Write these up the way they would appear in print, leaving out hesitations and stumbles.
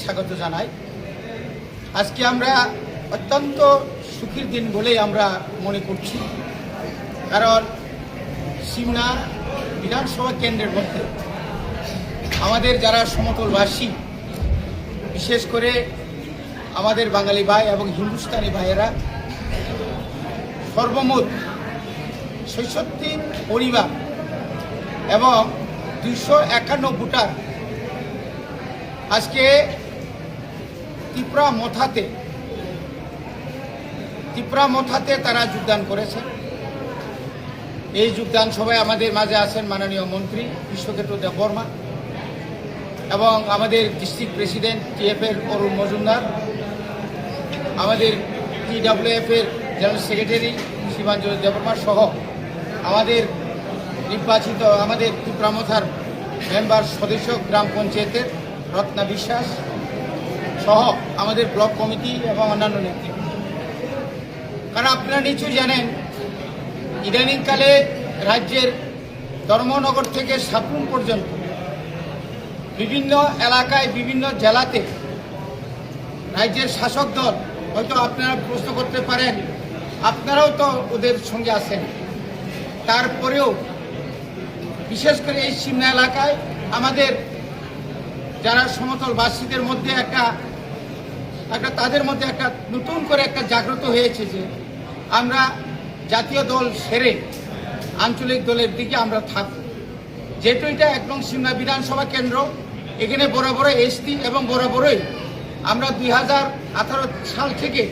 স্বাগত জানাই। আজকে আমরা অত্যন্ত সুখের দিন বলেই আমরা মনে করছি, কারণ সিমনা বিধানসভা কেন্দ্রের মধ্যে আমাদের যারা সমতলবাসী, বিশেষ করে আমাদের বাঙালি ভাই এবং হিন্দুস্তানি ভাইয়েরা সর্বমোট ৬৬ পরিবার এবং ২৫১ ভোটার আজকে ত্রিপুরা মথাতে তারা যোগদান করেছে। এই যোগদান সভায় আমাদের মাঝে আছেন মাননীয় মন্ত্রী বিশ্বক্ষেত্র দেববর্মা এবং আমাদের ডিস্ট্রিক্ট প্রেসিডেন্ট টিএফের অরুণ মজুমদার, আমাদের টিডব্লিউএফের জেনারেল সেক্রেটারি শিবাঞ্জলি দেববর্মা সহ আমাদের নির্বাচিত আমাদের ত্রিপুরা মথার মেম্বার সদস্য গ্রাম পঞ্চায়েতের রত্না বিশ্বাস সহ আমাদের ব্লক কমিটি এবং অন্যান্য নেতৃত্ব। কারণ আপনারা নিশ্চয়ই জানেন, ইদানিংকালে রাজ্যের ধর্মনগর থেকে সাপুন পর্যন্ত বিভিন্ন এলাকায় বিভিন্ন জেলাতে রাজ্যের শাসক দল, হয়তো আপনারা প্রশ্ন করতে পারেন আপনারাও তো ওদের সঙ্গে আছেন, তারপরেও বিশেষ করে এই সিমনা এলাকায় আমাদের যারা সমতলবাসীদের মধ্যে একটা তাদের মধ্যে একটা নতুন করে একটা জাগ্রত হয়েছে যে আমরা জাতীয় দল সেরে আঞ্চলিক দলের দিকে আমরা থাকব। যেহেতু এটা একদম সিমনা বিধানসভা কেন্দ্র, এখানে বরাবরই এসটি এবং বরাবরই আমরা 2018 সাল থেকে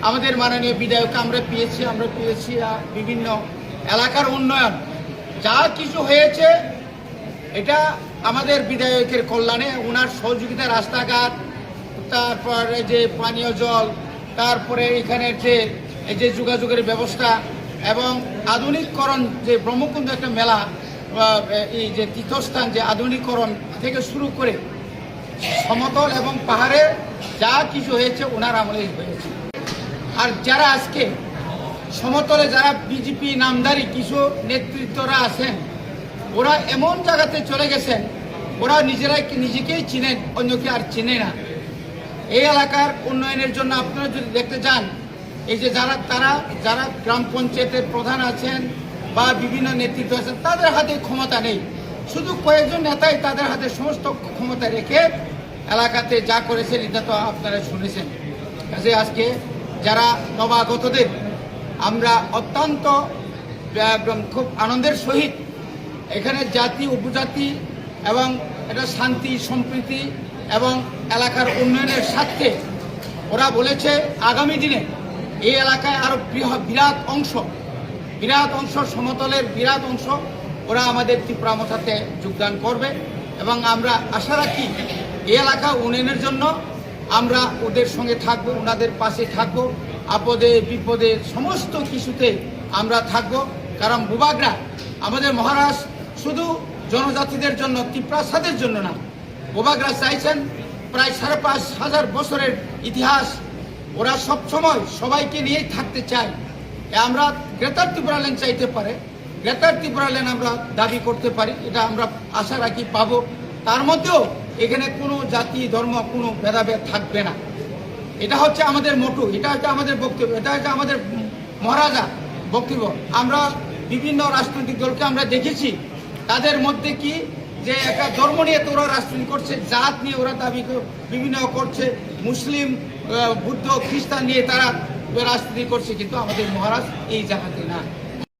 আমাদের মাননীয় বিধায়ককে আমরা পেয়েছি বিভিন্ন এলাকার উন্নয়ন যা কিছু হয়েছে এটা আমাদের বিধায়কের কল্যাণে, ওনার সহযোগিতা, রাস্তাঘাট, তারপরে যে পানীয় জল, তারপরে এখানে যে যোগাযোগের ব্যবস্থা এবং আধুনিকরণ, যে ব্রহ্মকুণ্ড একটা মেলা, এই যে তীর্থস্থান, যে আধুনিকরণ থেকে শুরু করে সমতল এবং পাহাড়ে যা কিছু হয়েছে ওনার আমলেই হয়েছে। আর যারা আজকে সমতলে যারা বিজেপি নামধারী কিছু নেতৃত্বরা আছেন, ওরা এমন জায়গাতে চলে গেছেন, ওরা নিজেকেই চিনেন, অন্যকে আর চিনে না। এই এলাকার উন্নয়নের জন্য আপনারা যদি দেখতে যান, এই যে যারা গ্রাম পঞ্চায়েতের প্রধান আছেন বা বিভিন্ন নেতৃত্ব আছেন, তাদের হাতে ক্ষমতা নেই, শুধু কয়েকজন নেতাই তাদের হাতে সমস্ত ক্ষমতা রেখে এলাকাতে যা করেছেন এটা তো আপনারা শুনেছেন। কাজে আজকে যারা নবাগতদের আমরা অত্যন্ত খুব আনন্দের সহিত এখানে জাতি উপজাতি এবং এটা শান্তি সম্প্রীতি এবং এলাকার উন্নয়নের স্বার্থে ওরা বলেছে আগামী দিনে এই এলাকায় আরো বিরাট অংশ সমতলের বিরাট অংশ ওরা আমাদের ত্রিপুরা মথাতে যোগদান করবে এবং আমরা আশা রাখি এই এলাকা উন্নয়নের জন্য আমরা ওদের সঙ্গে থাকবো, ওনাদের পাশে থাকবো, আপদে বিপদে সমস্ত কিছুতে আমরা থাকবো। কারণ বুবাগরা আমাদের মহারাজ শুধু জনজাতিদের জন্য, ত্রিপ্রাসাদের জন্য না, বুবাগরা চাইছেন প্রায় 5,500 বছরের ইতিহাস, ওরা সবসময় সবাইকে নিয়েই থাকতে চায়। আমরা গ্রেটার ত্রিপুরাল্যান্ড চাইতে পারে, গ্রেটার ত্রিপুরাল্যান্ড আমরা দাবি করতে পারি, এটা আমরা আশা রাখি পাবো। তার মধ্যেও এখানে কোনো জাতি ধর্ম কোনো ভেদাভেদ থাকবে না। এটা হচ্ছে আমাদের মোটো, এটা হচ্ছে আমাদের বক্তব্য, এটা হচ্ছে আমাদের মহারাজা বক্তব্য। আমরা বিভিন্ন রাজনৈতিক দলকে আমরা দেখেছি, তাদের মধ্যে কি যে একটা ধর্ম নিয়ে তো ওরা রাজনীতি করছে, জাত নিয়ে ওরা দাবি বিভিন্ন করছে, মুসলিম বুদ্ধ খ্রিস্টান নিয়ে তারা রাজনীতি করছে, কিন্তু আমাদের মহারাজ এই জায়গাতে না।